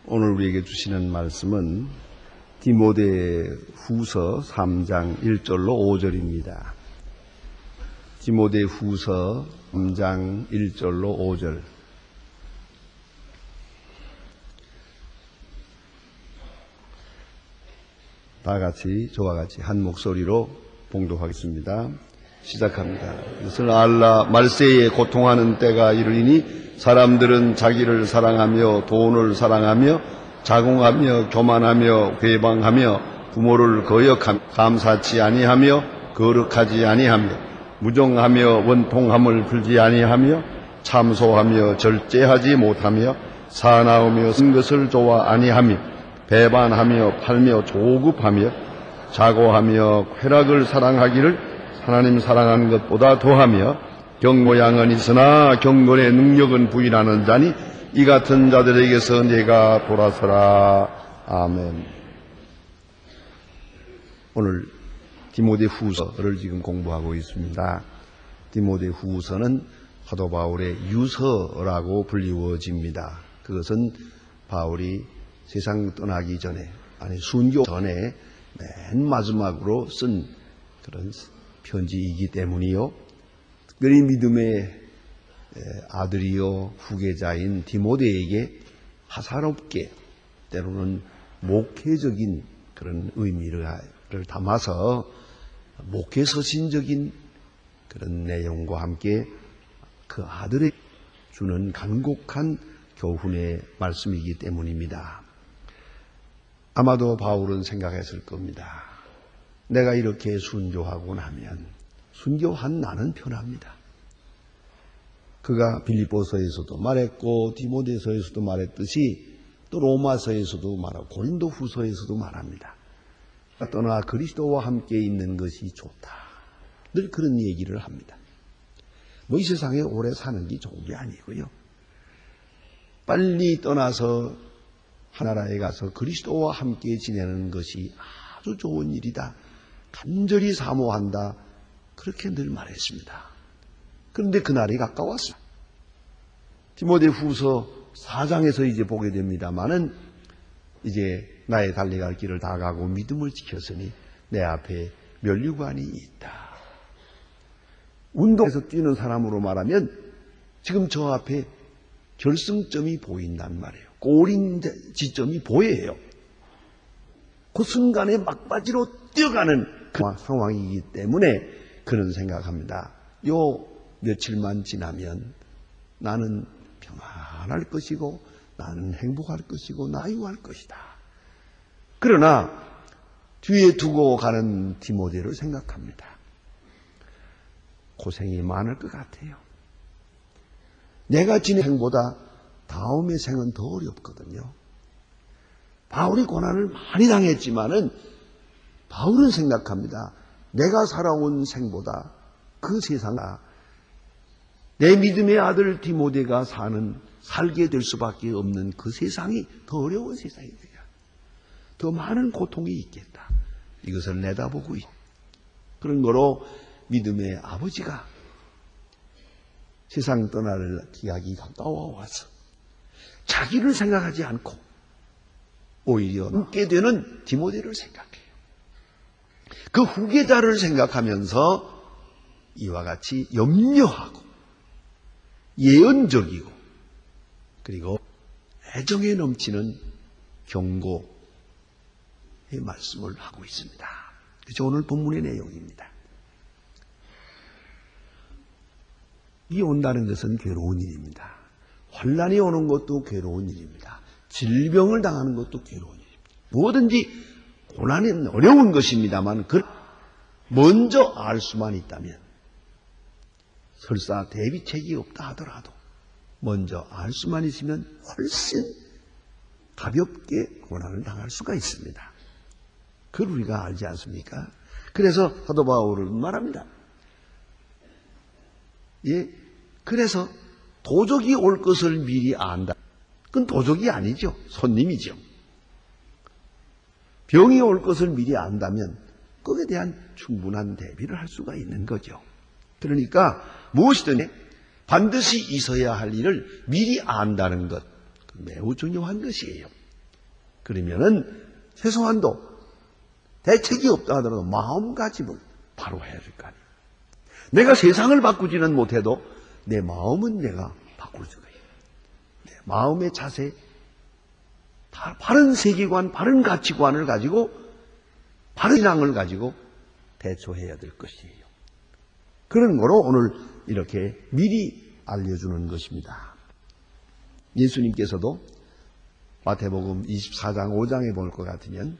오늘 우리에게 주시는 말씀은 디모데후서 3장 1절로 5절입니다. 디모데후서 3장 1절로 5절. 다 같이 저와 같이 한 목소리로 봉독하겠습니다. 시작합니다. 이것을 알라. 말세에 고통하는 때가 이르리니 사람들은 자기를 사랑하며 돈을 사랑하며 자궁하며 교만하며 회방하며 부모를 거역하며 감사치 아니하며 거룩하지 아니하며 무정하며 원통함을 풀지 아니하며 참소하며 절제하지 못하며 사나우며 쓴 것을 좋아 아니하며 배반하며 팔며 조급하며 자고하며 쾌락을 사랑하기를 하나님 사랑하는 것보다 더하며 경고양은 있으나 경건의 능력은 부인하는 자니 이 같은 자들에게서 내가 돌아서라. 아멘. 오늘 디모데후서를 지금 공부하고 있습니다. 디모데후서는 사도 바울의 유서라고 불리워집니다. 그것은 바울이 세상 떠나기 전에, 순교 전에 맨 마지막으로 쓴 그런 편지이기 때문이요. 특별히 믿음의 아들이요 후계자인 디모데에게 화사롭게 때로는 목회적인 그런 의미를 담아서 목회서신적인 그런 내용과 함께 그 아들에게 주는 간곡한 교훈의 말씀이기 때문입니다. 아마도 바울은 생각했을 겁니다. 내가 이렇게 순교하고 나면 순교한 나는 편합니다. 그가 빌립보서에서도 말했고 디모데서에서도 말했듯이 또 로마서에서도 말하고 고린도후서에서도 말합니다. 떠나 그리스도와 함께 있는 것이 좋다. 늘 그런 얘기를 합니다. 이 세상에 오래 사는 게 좋은 게 아니고요. 빨리 떠나서 하나라에 가서 그리스도와 함께 지내는 것이 아주 좋은 일이다. 간절히 사모한다. 그렇게 늘 말했습니다. 그런데 그날이 가까웠습니다. 디모데후서 4장에서 이제 보게 됩니다마는 이제 나의 달려갈 길을 다 가고 믿음을 지켰으니 내 앞에 면류관이 있다. 운동에서 뛰는 사람으로 말하면 지금 저 앞에 결승점이 보인단 말이에요. 골인 지점이 보여요. 그 순간에 막바지로 뛰어가는 그 상황이기 때문에 그는 생각합니다. 요 며칠만 지나면 나는 평안할 것이고 나는 행복할 것이고 나유할 것이다. 그러나 뒤에 두고 가는 디모데를 생각합니다. 고생이 많을 것 같아요. 내가 지낸 생보다 다음의 생은 더 어렵거든요. 바울이 고난을 많이 당했지만은 바울은 생각합니다. 내가 살아온 생보다 그 세상아 내 믿음의 아들 디모데가 살게 될 수밖에 없는 그 세상이 더 어려운 세상이다. 더 많은 고통이 있겠다. 이것을 내다보고 있다. 그런 거로 믿음의 아버지가 세상 떠날 기약이 가까워 와서 자기를 생각하지 않고 오히려 남게 되는 디모데를 생각해요. 그 후계자를 생각하면서 이와 같이 염려하고 예언적이고 그리고 애정에 넘치는 경고의 말씀을 하고 있습니다. 그래서 오늘 본문의 내용입니다. 이 온다는 것은 괴로운 일입니다. 환난이 오는 것도 괴로운 일입니다. 질병을 당하는 것도 괴로운 일입니다. 뭐든지 고난은 어려운 것입니다만 먼저 알 수만 있다면 설사 대비책이 없다 하더라도 먼저 알 수만 있으면 훨씬 가볍게 고난을 당할 수가 있습니다. 그걸 우리가 알지 않습니까? 그래서 사도 바울은 말합니다. 그래서 도적이 올 것을 미리 안다. 그건 도적이 아니죠. 손님이죠. 병이 올 것을 미리 안다면 거기에 대한 충분한 대비를 할 수가 있는 거죠. 그러니까 무엇이든 반드시 있어야 할 일을 미리 안다는 것, 매우 중요한 것이에요. 그러면은 최소한도 대책이 없다 하더라도 마음가짐을 바로 해야 될 거 아니에요. 내가 세상을 바꾸지는 못해도 내 마음은 내가 바꿀 수가 있어요. 내 마음의 자세, 바른 세계관, 바른 가치관을 가지고 바른 신앙을 가지고 대처해야 될 것이에요. 그런 거로 오늘 이렇게 미리 알려주는 것입니다. 예수님께서도 마태복음 24장 5장에 볼 것 같으면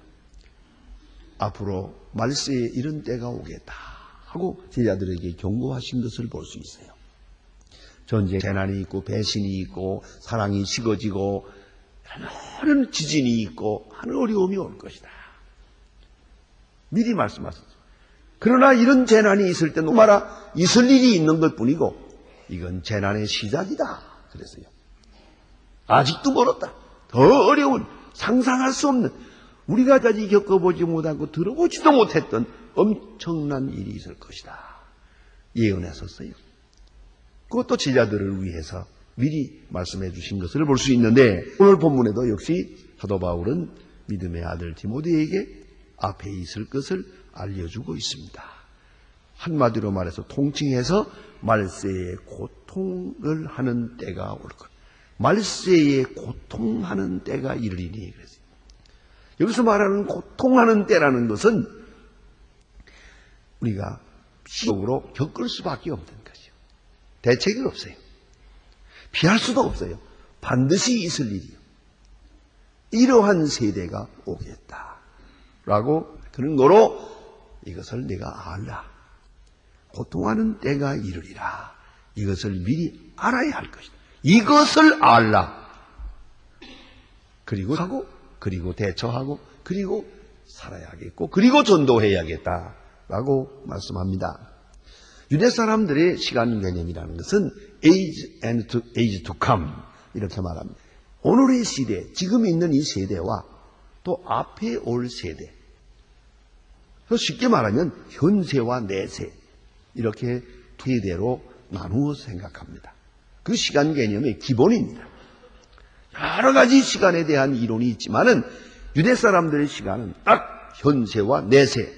앞으로 말세에 이런 때가 오겠다 하고 제자들에게 경고하신 것을 볼 수 있어요. 전쟁, 재난이 있고 배신이 있고 사랑이 식어지고 많은 지진이 있고 하는 어려움이 올 것이다. 미리 말씀하셨죠. 그러나 이런 재난이 있을 때 노마라 있을 일이 있는 것뿐이고 이건 재난의 시작이다 그랬어요. 아직도 멀었다. 더 어려운 상상할 수 없는 우리가 아직 겪어보지 못하고 들어보지도 못했던 엄청난 일이 있을 것이다. 예언했었어요. 그것도 제자들을 위해서 미리 말씀해 주신 것을 볼 수 있는데 오늘 본문에도 역시 사도 바울은 믿음의 아들 디모데에게 앞에 있을 것을 알려주고 있습니다. 한마디로 말해서 통칭해서 말세에 고통을 하는 때가 올 것. 말세에 고통하는 때가 이르리니 그랬어요. 여기서 말하는 고통하는 때라는 것은 우리가 시적으로 겪을 수밖에 없는 것이요. 대책이 없어요. 피할 수도 없어요. 반드시 있을 일이요. 이러한 세대가 오겠다라고 그런 거로 이것을 내가 알라. 고통하는 때가 이르리라. 이것을 미리 알아야 할 것이다. 이것을 알라. 그리고 하고, 그리고 대처하고, 그리고 살아야겠고, 그리고 전도해야겠다라고 말씀합니다. 유대 사람들의 시간 개념이라는 것은 age to come 이렇게 말합니다. 오늘의 시대, 지금 있는 이 세대와 또 앞에 올 세대. 쉽게 말하면 현세와 내세 이렇게 두 세대로 나누어 생각합니다. 그 시간 개념의 기본입니다. 여러 가지 시간에 대한 이론이 있지만은 유대 사람들의 시간은 딱 현세와 내세,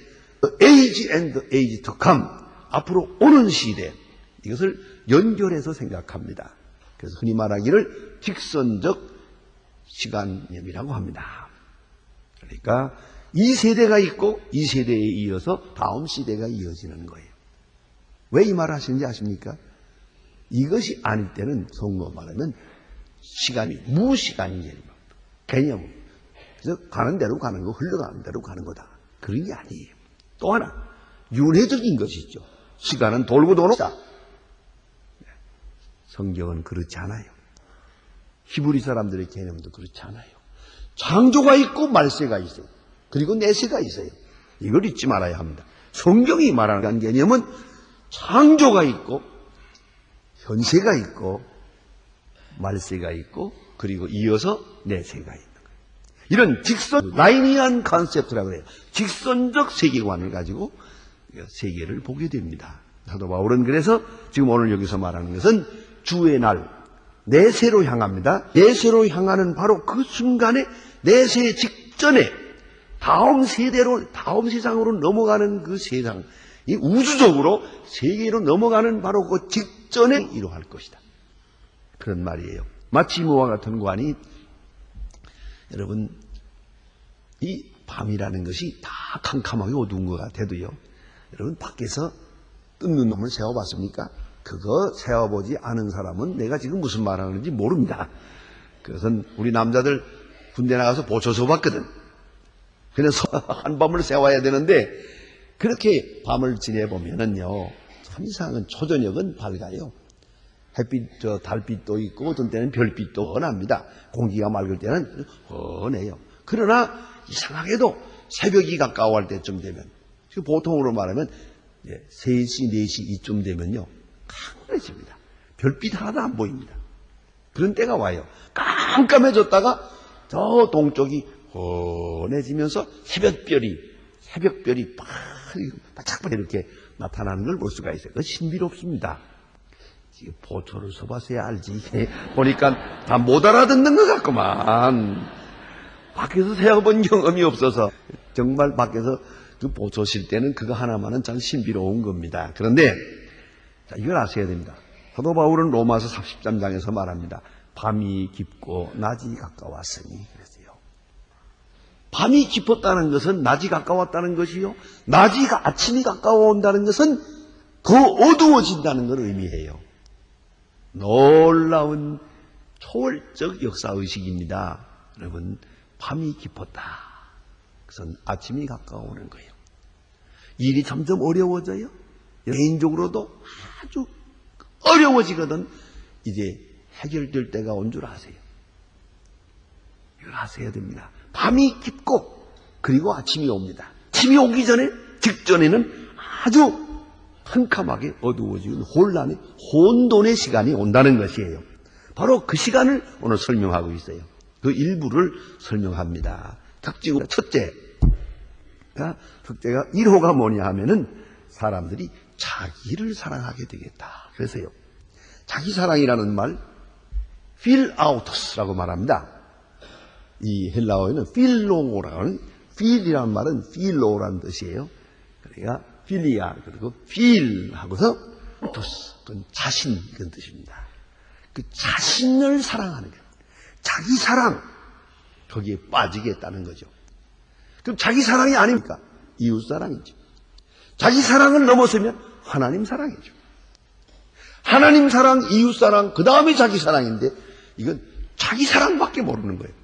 age and age to come, 앞으로 오는 시대, 이것을 연결해서 생각합니다. 그래서 흔히 말하기를 직선적 시간념이라고 합니다. 그러니까 이 세대가 있고 이 세대에 이어서 다음 시대가 이어지는 거예요. 왜 이 말을 하시는지 아십니까? 이것이 아닐 때는 성경으로 말하면 시간이 무시간이 개념. 그래서 가는 대로 가는 거, 흘러가는 대로 가는 거다. 그런 게 아니에요. 또 하나 윤회적인 것이 있죠. 시간은 돌고 도는다. 성경은 그렇지 않아요. 히브리 사람들의 개념도 그렇지 않아요. 창조가 있고 말세가 있어요. 그리고 내세가 있어요. 이걸 잊지 말아야 합니다. 성경이 말하는 개념은 창조가 있고 현세가 있고 말세가 있고 그리고 이어서 내세가 있는 거예요. 이런 직선 라이니안 컨셉트라고 해요. 직선적 세계관을 가지고 세계를 보게 됩니다. 사도 바울은 그래서 지금 오늘 여기서 말하는 것은 주의 날 내세로 향합니다. 내세로 향하는 바로 그 순간에 내세 직전에 다음 세대로 다음 세상으로 넘어가는 그 세상, 이 우주적으로 세계로 넘어가는 바로 그 직전에 이루어질 것이다. 그런 말이에요. 마치 이와 같은 관이 여러분 이 밤이라는 것이 다 캄캄하게 어두운 것 같아도요. 여러분 밖에서 뜬 놈을 세워봤습니까? 그거 세워보지 않은 사람은 내가 지금 무슨 말하는지 모릅니다. 그것은 우리 남자들 군대 나가서 보초서 봤거든. 그래서 한밤을 세워야 되는데 그렇게 밤을 지내보면은요 참 이상한 초저녁은 밝아요. 햇빛, 달빛도 있고 어떤 때는 별빛도 훤합니다. 공기가 맑을 때는 훤해요. 그러나 이상하게도 새벽이 가까워할 때쯤 되면 보통으로 말하면 3시, 4시 이쯤 되면요 캄캄해집니다. 별빛 하나도 안 보입니다. 그런 때가 와요. 깜깜해졌다가 저 동쪽이 훤해지면서 새벽별이 바짝바짝 이렇게 나타나는 걸 볼 수가 있어요. 그건 신비롭습니다. 보초를 써봤어야 알지. 보니까 다 못 알아듣는 것 같구만. 밖에서 세어본 경험이 없어서 정말 밖에서 그 보초 실 때는 그거 하나만은 참 신비로운 겁니다. 그런데 자, 이걸 아셔야 됩니다. 사도 바울은 로마서 33장에서 말합니다. 밤이 깊고 낮이 가까웠으니 그랬어요. 밤이 깊었다는 것은 낮이 가까웠다는 것이요. 아침이 가까워온다는 것은 더 어두워진다는 걸 의미해요. 놀라운 초월적 역사의식입니다. 여러분, 밤이 깊었다. 그것은 아침이 가까워오는 거예요. 일이 점점 어려워져요. 개인적으로도 아주 어려워지거든. 이제 해결될 때가 온 줄 아세요. 이걸 아셔야 됩니다. 밤이 깊고 그리고 아침이 옵니다. 아침이 오기 전에 직전에는 아주 캄캄하게 어두워지는 혼란의 혼돈의 시간이 온다는 것이에요. 바로 그 시간을 오늘 설명하고 있어요. 그 일부를 설명합니다. 특징은 첫째가 1호가 뭐냐 하면은 사람들이 자기를 사랑하게 되겠다. 그래서요. 자기 사랑이라는 말 필아우토스라고 말합니다. 이 헬라어에는 필로라고 하는 필이라는 말은 필로라는 뜻이에요. 그러니까 필리아 그리고 필하고서 토스 그건 자신 이런 뜻입니다. 그 자신을 사랑하는 거예요. 자기 사랑 거기에 빠지겠다는 거죠. 그럼 자기 사랑이 아닙니까? 이웃 사랑이죠. 자기 사랑을 넘어서면 하나님 사랑이죠. 하나님 사랑, 이웃 사랑, 그 다음에 자기 사랑인데 이건 자기 사랑밖에 모르는 거예요.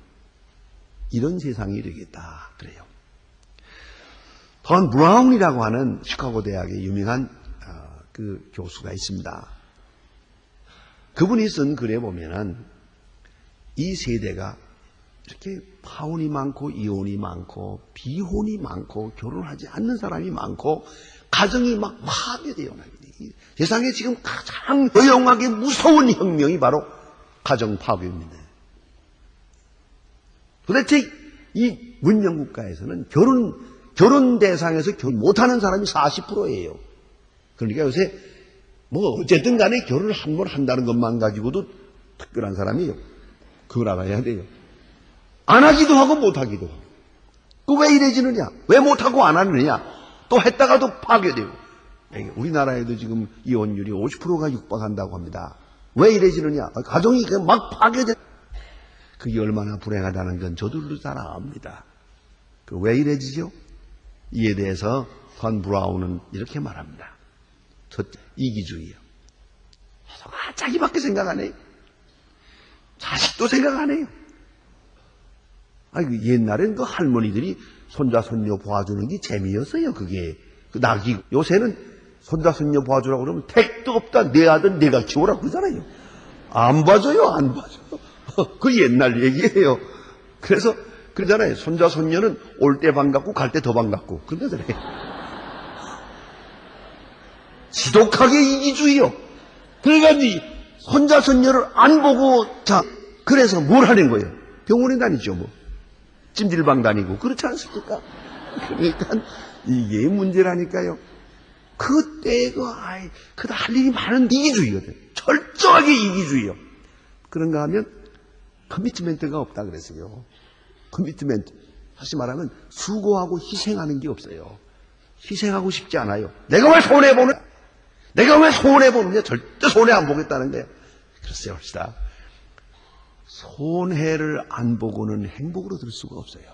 이런 세상이 되겠다 그래요. 던 브라운이라고 하는 시카고 대학의 유명한 그 교수가 있습니다. 그분이 쓴 글에 보면은 이 세대가 이렇게 파혼이 많고 이혼이 많고 비혼이 많고 결혼하지 않는 사람이 많고 가정이 막 파괴되어 나게 돼. 세상에 지금 가장 허용하게 무서운 혁명이 바로 가정 파괴입니다. 도대체 이 문명국가에서는 결혼 대상에서 결혼 못하는 사람이 40%예요. 그러니까 요새 뭐 어쨌든 간에 결혼을 한 번 한다는 것만 가지고도 특별한 사람이에요. 그걸 알아야 돼요. 안 하기도 하고 못 하기도 하고. 그 왜 이래지느냐? 왜 못하고 안 하느냐? 또 했다가도 파괴되고. 우리나라에도 지금 이혼율이 50%가 육박한다고 합니다. 왜 이래지느냐? 가정이 막 파괴돼. 그게 얼마나 불행하다는 건 저들도 잘 압니다. 그 왜 이래지죠? 이에 대해서 던 브라운은 이렇게 말합니다. 첫째, 이기주의요. 자기밖에 생각 안 해요. 자식도 생각 안 해요. 옛날엔 그 할머니들이 손자, 손녀 봐주는 게 재미였어요, 그게. 그 낙이. 요새는 손자, 손녀 봐주라고 그러면 택도 없다. 내 아들 내가 키우라고 그러잖아요. 안 봐줘요, 안 봐줘요. 그 옛날 얘기예요. 그래서 그러잖아요. 손자, 손녀는 올 때 반갑고 갈 때 더 반갑고. 그러잖아요. 지독하게 이기주의요. 그래가지고 손자, 손녀를 안 보고, 자, 그래서 뭘 하는 거예요? 병원에 다니죠, 뭐. 찜질방 다니고. 그렇지 않습니까? 그러니까 이게 문제라니까요. 그때 그다 할 일이 많은 이기주의거든. 철저하게 이기주의요. 그런가 하면 커미트멘트가 없다 그랬어요. 커미트멘트. 다시 말하면 수고하고 희생하는 게 없어요. 희생하고 싶지 않아요. 내가 왜 손해보느냐? 내가 왜 손해보느냐? 절대 손해 안 보겠다는 거예요. 글쎄 봅시다. 손해를 안 보고는 행복으로 들 수가 없어요.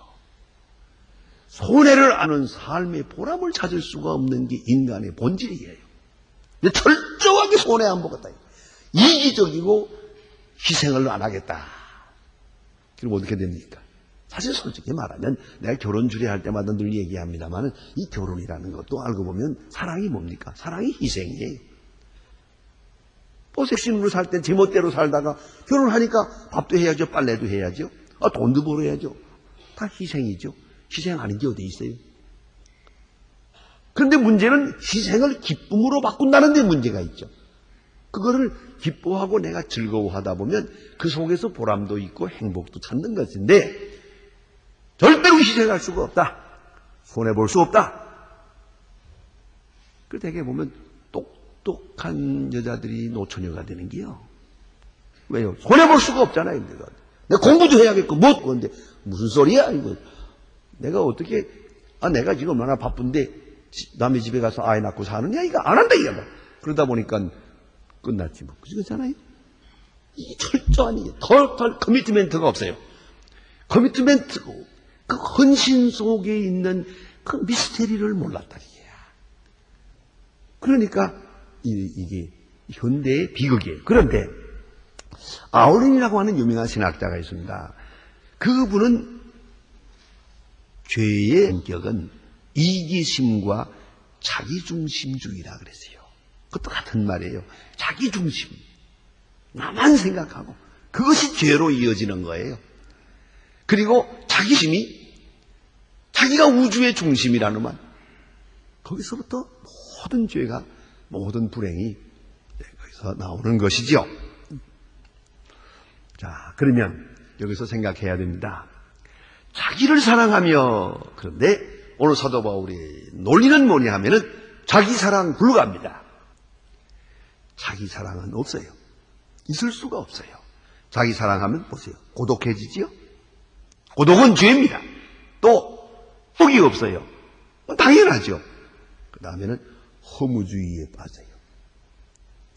손해를 아는 삶의 보람을 찾을 수가 없는 게 인간의 본질이에요. 철저하게 손해 안 보겠다. 이기적이고 희생을 안 하겠다. 그럼 어떻게 됩니까? 사실 솔직히 말하면 내가 결혼 주례할 때마다 늘 얘기합니다만 이 결혼이라는 것도 알고 보면 사랑이 뭡니까? 사랑이 희생이에요. 또 섹시으로 살 때 제멋대로 살다가 결혼하니까 밥도 해야죠. 빨래도 해야죠. 돈도 벌어야죠. 다 희생이죠. 희생 아닌 게 어디 있어요? 그런데 문제는 희생을 기쁨으로 바꾼다는 데 문제가 있죠. 그거를 기뻐하고 내가 즐거워하다 보면 그 속에서 보람도 있고 행복도 찾는 것인데 절대로 희생할 수가 없다. 손해볼 수 없다. 그 대개 보면 똑똑한 여자들이 노처녀가 되는 게요. 왜요? 손해볼 수가 없잖아요. 내가 공부도 해야겠고, 그런데 무슨 소리야, 이거. 내가 어떻게, 내가 지금 얼마나 바쁜데, 남의 집에 가서 아이 낳고 사느냐, 이거 안 한다, 이거. 그러다 보니까 끝났지, 뭐. 그렇잖아요? 이 철저한, 털 커미트멘트가 없어요. 커미트멘트고, 그 헌신 속에 있는 그 미스테리를 몰랐다, 이게. 그러니까, 이게 현대의 비극이에요. 그런데, 아울린이라고 하는 유명한 신학자가 있습니다. 그분은 죄의 성격은 이기심과 자기중심주의라 그랬어요. 그것도 같은 말이에요. 자기중심. 나만 생각하고 그것이 죄로 이어지는 거예요. 그리고 자기심이 자기가 우주의 중심이라는 말. 거기서부터 모든 죄가 모든 불행이 거기서 나오는 것이죠. 자, 그러면 여기서 생각해야 됩니다. 자기를 사랑하며, 그런데 오늘 사도 바울의 논리는 뭐냐 하면은 자기 사랑 불가합니다. 자기 사랑은 없어요. 있을 수가 없어요. 자기 사랑하면 보세요. 고독해지지요? 고독은 죄입니다. 또 복이 없어요. 당연하죠. 그 다음에는 허무주의에 빠져요.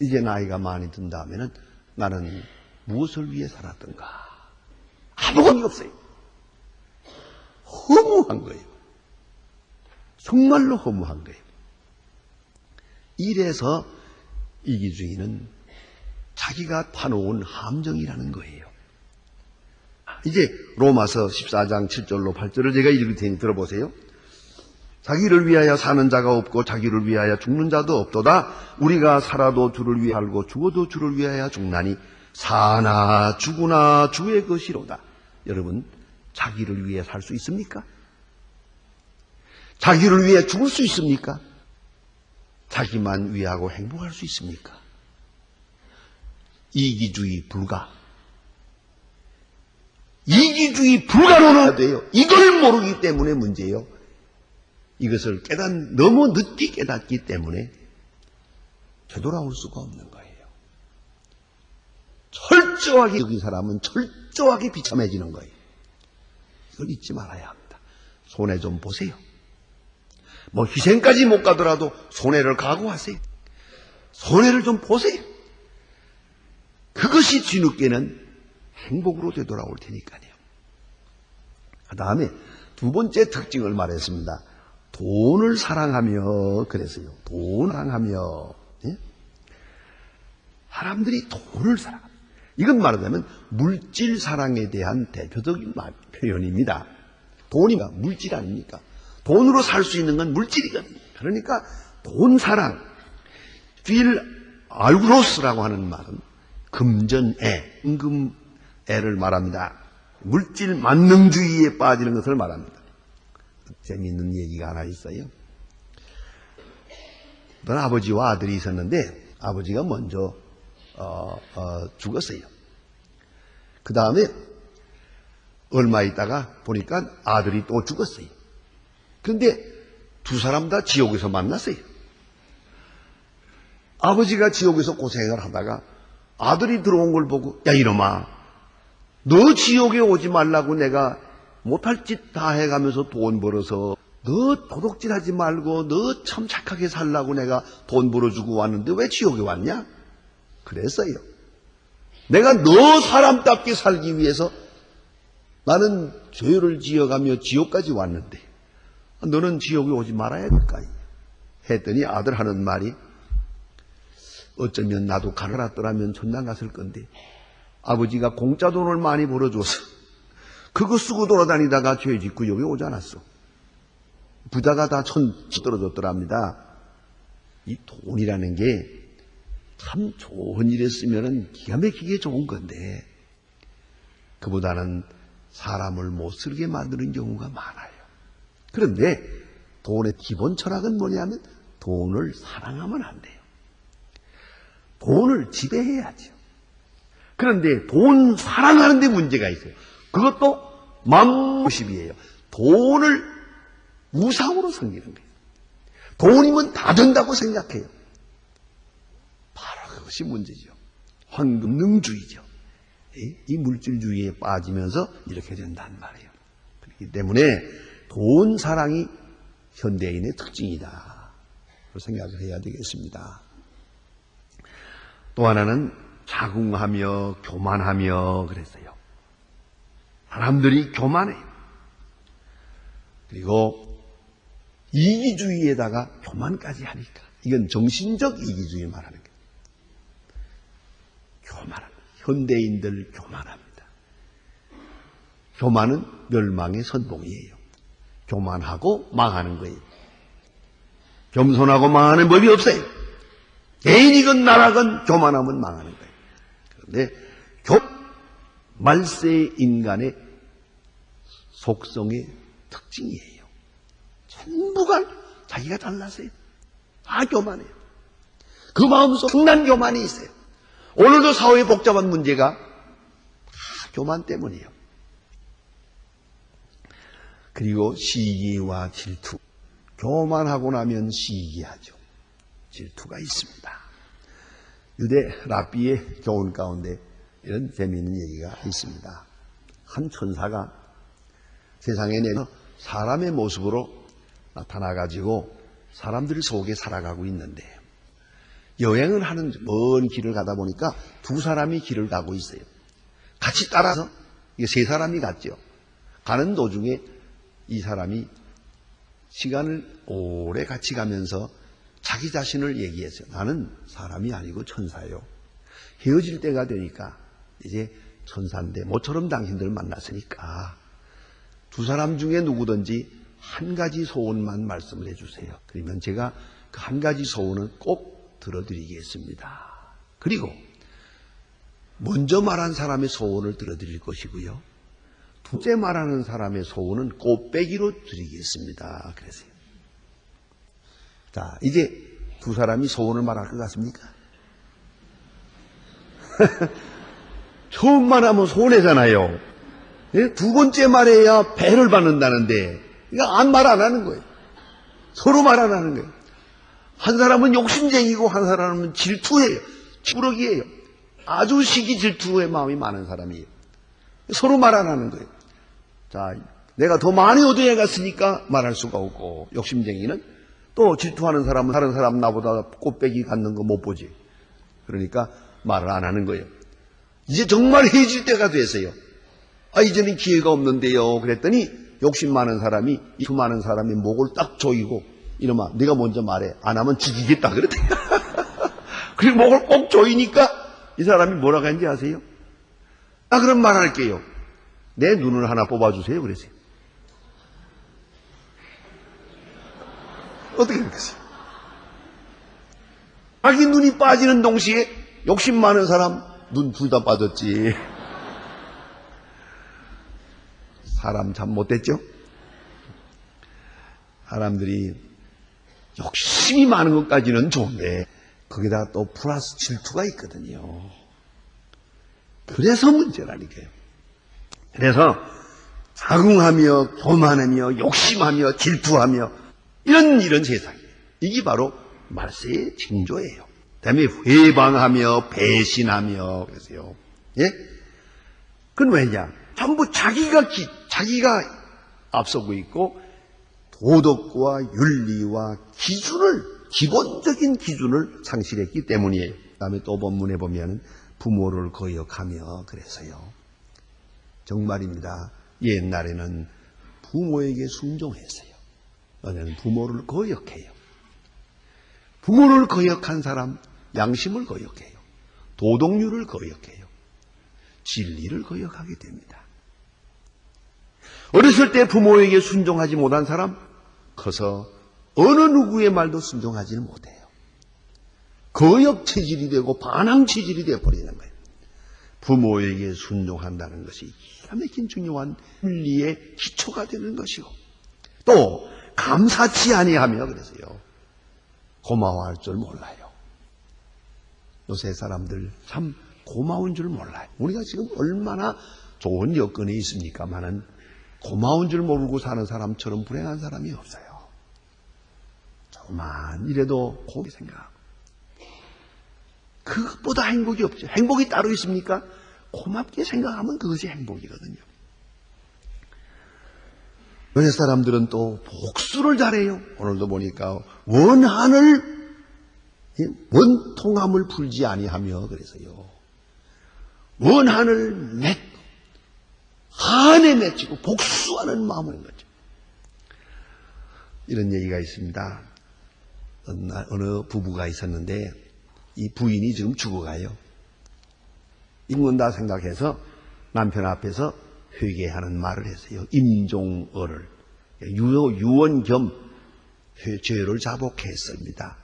이제 나이가 많이 든 다음에는 나는 무엇을 위해 살았던가? 아무것도 없어요. 허무한 거예요. 정말로 허무한 거예요. 이래서 이기주의는 자기가 파놓은 함정이라는 거예요. 이제 로마서 14장 7절로 8절을 제가 읽을 테니 들어보세요. 자기를 위하여 사는 자가 없고 자기를 위하여 죽는 자도 없도다. 우리가 살아도 주를 위하여 살고 죽어도 주를 위하여 죽나니 사나 죽으나 주의 것이로다. 여러분, 자기를 위해 살 수 있습니까? 자기를 위해 죽을 수 있습니까? 자기만 위하고 행복할 수 있습니까? 이기주의 불가. 이기주의 불가로는 돼요. 이걸 모르기 때문에 문제예요. 이것을 너무 늦게 깨닫기 때문에 되돌아올 수가 없는 거예요. 철저하게 여기 사람은 철저하게 비참해지는 거예요. 이걸 잊지 말아야 합니다. 손해 좀 보세요. 뭐 희생까지 못 가더라도 손해를 각오하세요. 손해를 좀 보세요. 그것이 뒤늦게는 행복으로 되돌아올 테니까요. 그 다음에 두 번째 특징을 말했습니다. 돈을 사랑하며 그랬어요. 돈을 사랑하며. 예? 사람들이 돈을 사랑합니다. 이건 말하자면 물질 사랑에 대한 대표적인 표현입니다. 돈이 물질 아닙니까? 돈으로 살 수 있는 건 물질이거든요. 그러니까 돈 사랑, 필 알구로스라고 하는 말은 금전애, 임금애를 말합니다. 물질 만능주의에 빠지는 것을 말합니다. 재미있는 얘기가 하나 있어요. 어떤 아버지와 아들이 있었는데 아버지가 먼저 죽었어요. 그 다음에 얼마 있다가 보니까 아들이 또 죽었어요. 그런데 두 사람 다 지옥에서 만났어요. 아버지가 지옥에서 고생을 하다가 아들이 들어온 걸 보고, 야 이놈아, 너 지옥에 오지 말라고 내가 못할 짓 다 해가면서 돈 벌어서 너 도둑질하지 말고 너 참 착하게 살라고 내가 돈 벌어주고 왔는데 왜 지옥에 왔냐? 그랬어요. 내가 너 사람답게 살기 위해서 나는 죄를 지어가며 지옥까지 왔는데 너는 지옥에 오지 말아야 될까? 했더니 아들 하는 말이, 어쩌면 나도 가난했더라면 천당 갔을 건데 아버지가 공짜 돈을 많이 벌어줘서 그거 쓰고 돌아다니다가 죄 짓고 여기 오지 않았어. 부자가 다 떨어졌더랍니다. 이 돈이라는 게 참 좋은 일에 쓰면은 기가 막히게 좋은 건데 그보다는 사람을 못 살게 만드는 경우가 많아요. 그런데 돈의 기본 철학은 뭐냐면 돈을 사랑하면 안 돼요. 돈을 지배해야죠. 그런데 돈 사랑하는 데 문제가 있어요. 그것도 맘모십이에요. 돈을 우상으로 섬기는 거예요. 돈이면 다 된다고 생각해요. 그것이 문제죠. 황금능주의죠. 이 물질주의에 빠지면서 이렇게 된단 말이에요. 그렇기 때문에 돈 사랑이 현대인의 특징이다. 생각을 해야 되겠습니다. 또 하나는 자궁하며 교만하며 그랬어요. 사람들이 교만해요. 그리고 이기주의에다가 교만까지 하니까 이건 정신적 이기주의 말하는 거예요. 교만합니다. 현대인들 교만합니다. 교만은 멸망의 선봉이에요. 교만하고 망하는 거예요. 겸손하고 망하는 법이 없어요. 개인이건 나라건 교만하면 망하는 거예요. 그런데 말세 인간의 속성의 특징이에요. 전부가 자기가 잘났어요. 다 교만해요. 그 마음속 엄청난 교만이 있어요. 오늘도 사회의 복잡한 문제가 다 교만 때문이에요. 그리고 시기와 질투. 교만하고 나면 시기하죠. 질투가 있습니다. 유대 랍비의 교훈 가운데 이런 재미있는 얘기가 있습니다. 한 천사가 세상에 내서 사람의 모습으로 나타나가지고 사람들 속에 살아가고 있는데 여행을 하는 먼 길을 가다 보니까 두 사람이 길을 가고 있어요. 같이 따라서 세 사람이 갔죠. 가는 도중에 이 사람이 시간을 오래 같이 가면서 자기 자신을 얘기했어요. 나는 사람이 아니고 천사예요. 헤어질 때가 되니까 이제 천사인데 모처럼 당신들 만났으니까 두 사람 중에 누구든지 한 가지 소원만 말씀을 해주세요. 그러면 제가 그 한 가지 소원은 꼭 들어드리겠습니다. 그리고 먼저 말한 사람의 소원을 들어드릴 것이고요. 둘째 말하는 사람의 소원은 꽃배기로 드리겠습니다. 그랬어요. 자, 이제 두 사람이 소원을 말할 것 같습니까? 처음 말하면 손해잖아요. 두 번째 말해야 배를 받는다는데 말 안 하는 거예요. 서로 말 안 하는 거예요. 한 사람은 욕심쟁이고 한 사람은 질투해요. 꾸러기예요. 아주 시기 질투의 마음이 많은 사람이에요. 서로 말 안 하는 거예요. 자, 내가 더 많이 얻어야 갔으니까 말할 수가 없고 욕심쟁이는 또 질투하는 사람은 다른 사람 나보다 꽃배기 갖는 거 못 보지. 그러니까 말을 안 하는 거예요. 이제 정말 헤어질 때가 됐어요. 이제는 기회가 없는데요. 그랬더니 욕심 많은 사람이 수많은 사람이 목을 딱 조이고 이놈아 네가 먼저 말해. 안 하면 죽이겠다 그랬대. 그리고 목을 꼭 조이니까 이 사람이 뭐라고 했는지 아세요? 그럼 말할게요. 내 눈을 하나 뽑아주세요. 그랬어요. 어떻게 생각하세요? 자기 눈이 빠지는 동시에 욕심 많은 사람 눈 둘 다 빠졌지. 사람 참 못됐죠? 사람들이 욕심이 많은 것까지는 좋은데 거기다가 또 플러스 질투가 있거든요. 그래서 문제라니까요. 그래서 자궁하며 교만하며 욕심하며 질투하며 이런 세상이에요. 이게 바로 말세의 징조예요. 그다음에 회방하며 배신하며 그러세요. 예? 그건 왜냐? 전부 자기가 앞서고 있고 도덕과 윤리와 기본적인 기준을 상실했기 때문이에요. 그다음에 또 본문에 보면 부모를 거역하며 그래서요. 정말입니다. 옛날에는 부모에게 순종했어요. 요새는 부모를 거역해요. 부모를 거역한 사람 양심을 거역해요. 도덕률을 거역해요. 진리를 거역하게 됩니다. 어렸을 때 부모에게 순종하지 못한 사람 커서 어느 누구의 말도 순종하지는 못해요. 거역 체질이 되고 반항 체질이 되어버리는 거예요. 부모에게 순종한다는 것이 기가 막힌 중요한 윤리의 기초가 되는 것이고 또 감사치 아니하며 그래서요. 고마워할 줄 몰라요. 요새 사람들 참 고마운 줄 몰라요. 우리가 지금 얼마나 좋은 여건에 있습니까마는 고마운 줄 모르고 사는 사람처럼 불행한 사람이 없어요. 조금만 이래도 고개 생각하고 그것보다 행복이 없죠. 행복이 따로 있습니까? 고맙게 생각하면 그것이 행복이거든요. 요새 사람들은 또 복수를 잘해요. 오늘도 보니까 원통함을 풀지 아니하며 그래서요. 원한을 맺고 한에 맺히고 복수하는 마음인 거죠. 이런 얘기가 있습니다. 어느 부부가 있었는데 이 부인이 지금 죽어가요. 죽는다 생각해서 남편 앞에서 회개하는 말을 했어요. 임종어를 유언 겸 죄를 자복했습니다.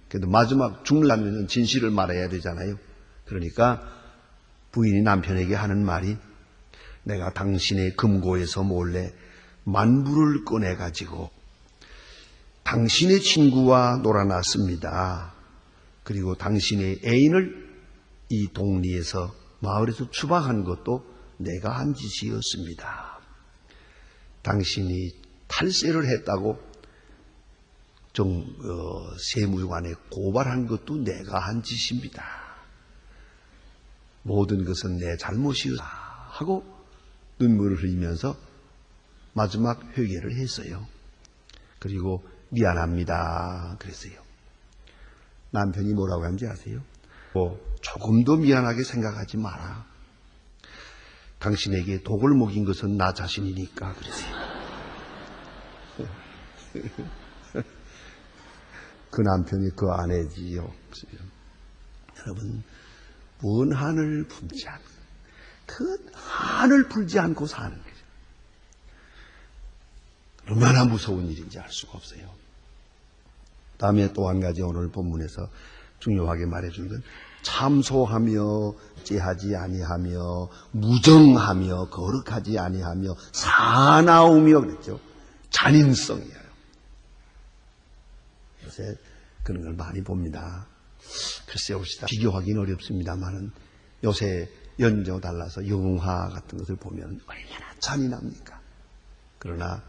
그래도 마지막 죽으려면 진실을 말해야 되잖아요. 그러니까 부인이 남편에게 하는 말이 내가 당신의 금고에서 몰래 만불을 꺼내가지고 당신의 친구와 놀아놨습니다. 그리고 당신의 애인을 이 동리에서 마을에서 추방한 것도 내가 한 짓이었습니다. 당신이 탈세를 했다고 세무관에 고발한 것도 내가 한 짓입니다. 모든 것은 내 잘못이었다 하고 눈물을 흘리면서 마지막 회개를 했어요. 그리고 미안합니다 그랬어요. 남편이 뭐라고 하는지 아세요? 조금도 미안하게 생각하지 마라. 당신에게 독을 먹인 것은 나 자신이니까 그랬어요. 그 남편이 그 아내지요. 여러분, 원한을 품지 않고 그 한을 풀지 않고 사는 거죠. 얼마나 무서운 일인지 알 수가 없어요. 다음에 또 한 가지 오늘 본문에서 중요하게 말해주는 건 참소하며 째하지 아니하며 무정하며 거룩하지 아니하며 사나우며 그랬죠. 잔인성이에요. 요새 그런 걸 많이 봅니다. 글쎄 봅시다. 비교하기는 어렵습니다만은 요새 연조 달라서 영화 같은 것을 보면 얼마나 잔인합니까? 그러나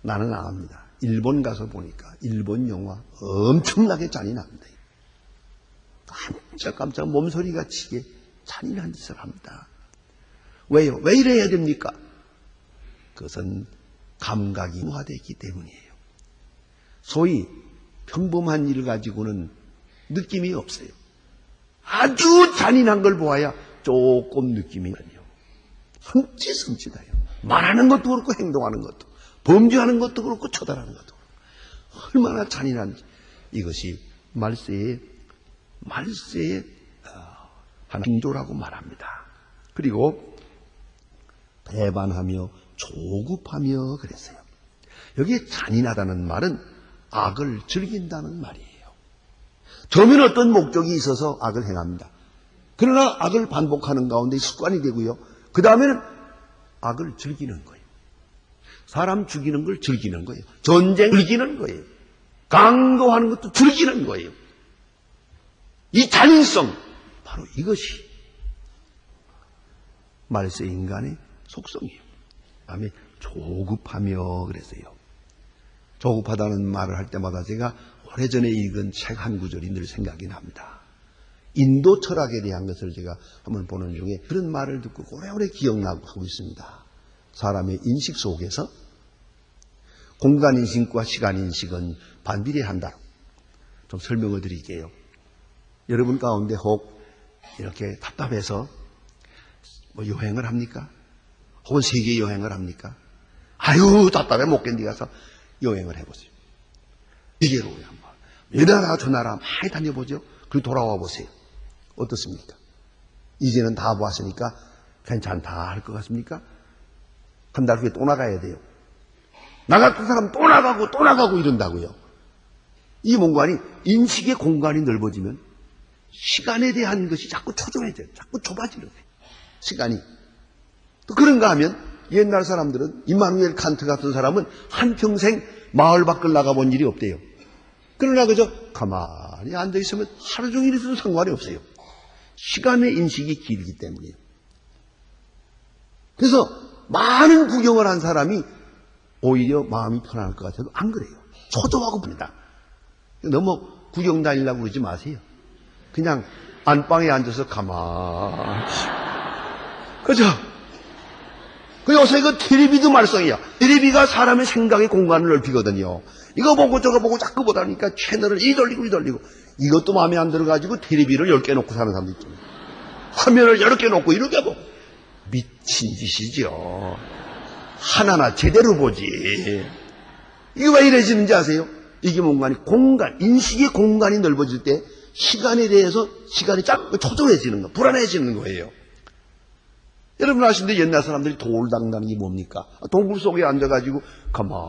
나는 압니다. 일본 가서 보니까 일본 영화 엄청나게 잔인합니다. 깜짝깜짝 몸소리가 치게 잔인한 짓을 합니다. 왜요? 왜 이래야 됩니까? 그것은 감각이 무화되기 때문이에요. 소위 평범한 일을 가지고는 느낌이 없어요. 아주 잔인한 걸 보아야 조금 느낌이 나요. 흠칫흠칫해요. 말하는 것도 그렇고 행동하는 것도, 범죄하는 것도 그렇고 처단하는 것도 그렇고 얼마나 잔인한지. 이것이 말세의 하나 징조라고 말합니다. 그리고 배반하며 조급하며 그랬어요. 여기에 잔인하다는 말은 악을 즐긴다는 말이에요. 처음에는 어떤 목적이 있어서 악을 행합니다. 그러나 악을 반복하는 가운데 습관이 되고요. 그 다음에는 악을 즐기는 거예요. 사람 죽이는 걸 즐기는 거예요. 전쟁 즐기는 거예요. 강도하는 것도 즐기는 거예요. 이 잔인성, 바로 이것이 말세 인간의 속성이에요. 다음에 조급하며 그랬어요. 조급하다는 말을 할 때마다 제가 오래전에 읽은 책 한 구절이 늘 생각이 납니다. 인도 철학에 대한 것을 제가 한번 보는 중에 그런 말을 듣고 오래오래 기억나고 있습니다. 사람의 인식 속에서 공간인식과 시간인식은 반비례한다. 좀 설명을 드릴게요. 여러분 가운데 혹 이렇게 답답해서 뭐 여행을 합니까? 혹은 세계 여행을 합니까? 아유 답답해 못 견디 가서 여행을 해보세요. 세계로 한번 이 나라 저 나라 많이 다녀보죠. 그리고 돌아와 보세요. 어떻습니까? 이제는 다 보았으니까 괜찮다 할 것 같습니까? 한 달 후에 또 나가야 돼요. 나갔던 사람 또 나가고 이런다고요. 이 공간이 인식의 공간이 넓어지면 시간에 대한 것이 자꾸 초조해져요. 자꾸 좁아지는 거예요. 시간이. 또 그런가 하면 옛날 사람들은 임마누엘 칸트 같은 사람은 한평생 마을 밖을 나가본 일이 없대요. 그러나 그저 가만히 앉아있으면 하루 종일 있어도 상관이 없어요. 시간의 인식이 길기 때문이에요. 그래서 많은 구경을 한 사람이 오히려 마음이 편안할 것 같아도 안 그래요. 초조하고 봅니다. 너무 구경 다니려고 그러지 마세요. 그냥 안방에 앉아서 가만히. 그죠? 그 요새 그 텔레비도 말썽이야. 텔레비가 사람의 생각의 공간을 넓히거든요. 이거 보고 저거 보고 자꾸 보다 보니까 채널을 이 돌리고 이것도 마음에 안 들어가지고 텔레비를 10개 놓고 사는 사람도 있잖아요. 화면을 여러 개 놓고 이렇게 보고. 미친 짓이죠. 하나나 제대로 보지. 이게 왜 이래지는지 아세요? 이게 뭔가 공간, 인식의 공간이 넓어질 때 시간에 대해서 시간이 자꾸 초조해지는 거, 불안해지는 거예요. 여러분 아시는데 옛날 사람들이 돌당다는 게 뭡니까? 동굴 속에 앉아가지고 가만히.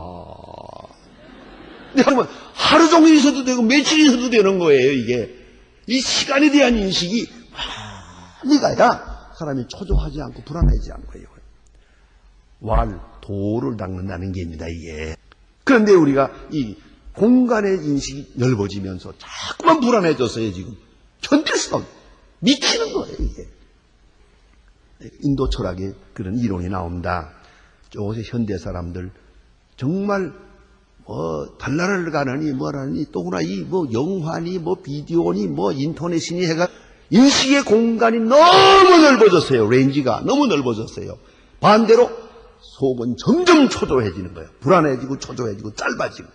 여러분 하루 종일 있어도 되고 며칠 있어도 되는 거예요. 이게 이 시간에 대한 인식이 빨리 가야 사람이 초조하지 않고 불안하지 않은 거예요. 돌을 닦는다는 게입니다. 이게. 그런데 우리가 이 공간의 인식이 넓어지면서 자꾸만 불안해졌어요. 지금 견딜 수가 없어요. 미치는 거예요. 이게. 인도 철학에 그런 이론이 나옵니다. 요새 현대 사람들 정말 달나라를 가느니 뭐라니 또구나 이 영화니 비디오니 인터넷이니 해가 인식의 공간이 너무 넓어졌어요. 레인지가 너무 넓어졌어요. 반대로 속은 점점 초조해지는 거예요. 불안해지고 초조해지고 짧아지고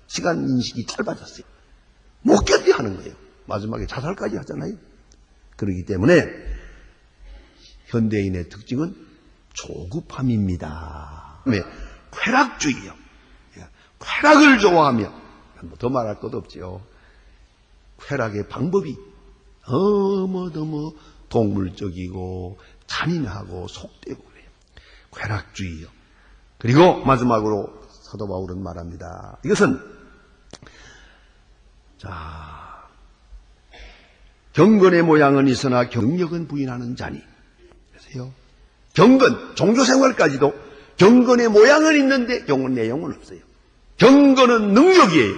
시간 인식이 짧아졌어요. 못 견뎌 하는 거예요. 마지막에 자살까지 하잖아요. 그렇기 때문에 현대인의 특징은 조급함입니다. 쾌락주의요. 쾌락을 좋아하며 더 말할 것도 없지요. 쾌락의 방법이 너무 동물적이고 잔인하고 속되고 그래요. 쾌락주의요. 그리고 마지막으로 사도 바울은 말합니다. 이것은 경건의 모양은 있으나 경력은 부인하는 자니. 그래서요. 경건, 종교생활까지도 경건의 모양은 있는데 경건 내용은 없어요. 경건은 능력이에요.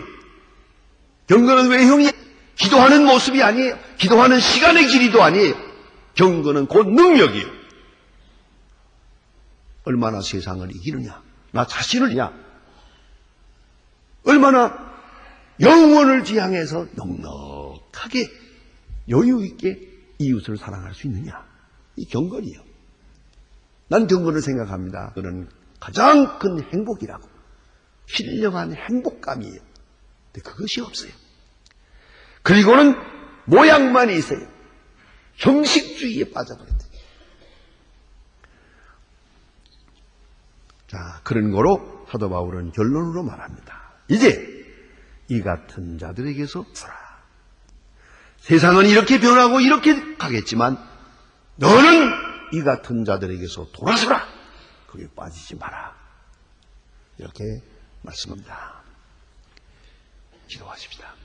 경건은 외형이 기도하는 모습이 아니에요. 기도하는 시간의 길이도 아니에요. 경건은 곧 능력이에요. 얼마나 세상을 이기느냐, 나 자신을냐, 얼마나 영원을 지향해서 넉넉하게 여유 있게 이웃을 사랑할 수 있느냐. 이 경건이에요. 난 경건을 생각합니다. 그는 가장 큰 행복이라고. 신령한 행복감이에요. 근데 그것이 없어요. 그리고는 모양만 있어요. 형식주의에 빠져버렸대요. 그런 거로 사도 바울은 결론으로 말합니다. 이제 이 같은 자들에게서 서라. 세상은 이렇게 변하고 이렇게 가겠지만 너는 이 같은 자들에게서 돌아서라. 거기에 빠지지 마라. 이렇게 말씀합니다. 기도하십시다.